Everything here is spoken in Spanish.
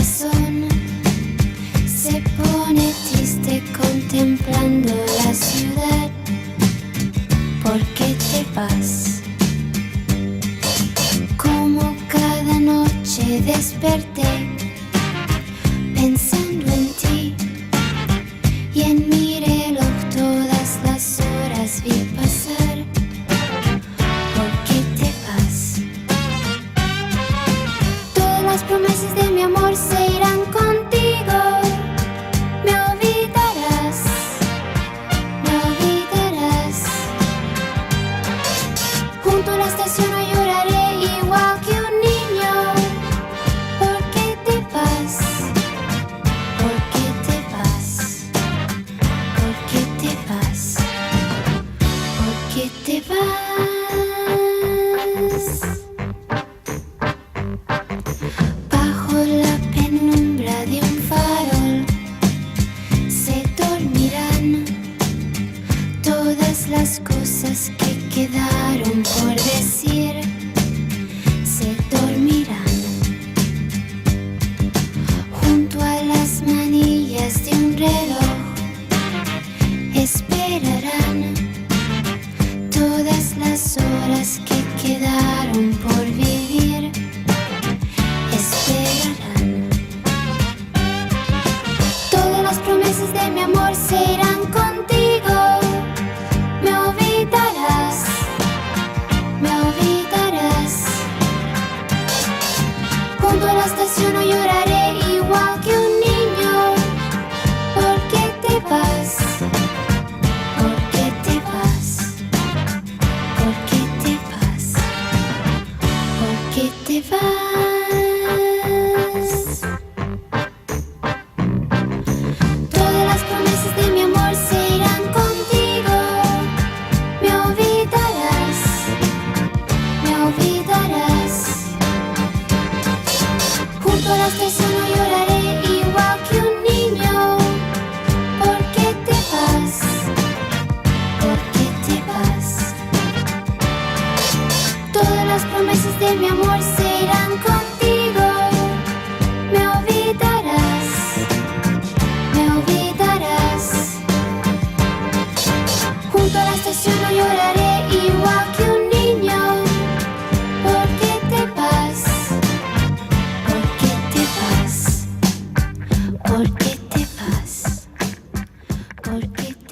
corazón se pone triste contemplando la ciudad. ¿Por qué te vas? Como cada noche desperté pensando en ti, y en mi reloj todas las horas vi pasar. ¿Por qué te vas? Todas las promesas de mi amor se irán contigo. Me olvidarás, me olvidarás. Junto a la estación hoy lloraré igual que un niño. ¿Por qué te vas? ¿Por qué te vas? ¿Por qué te vas? ¿Por qué te vas? Bajo la penumbra de un farol se dormirán todas las cosas que quedaron por decir. Se dormirán junto a las manillas de un reloj. Esperarán todas las horas que quedaron por vivir. Esperarán. Todas las promesas de mi amor se irán contigo. Me olvidarás, me olvidarás. Junto a la estación hoy lloraré igual que un niño. ¿Por qué te vas? ¿Por qué te vas? ¿Por qué te vas? ¿Por qué te vas? Todas las promesas de mi amor se irán contigo. Me olvidarás, me olvidarás. Junto a la estación hoy lloraré igual que un niño. ¿Por qué te vas? ¿Por qué te vas? Todas las promesas de mi amor se irán contigo. Me olvidarás, me olvidarás. Junto a la estación hoy lloraré igual que un niño. ¿Por qué te vas? ¿Por qué te vas? ¿Por qué te vas? ¿Por qué te vas?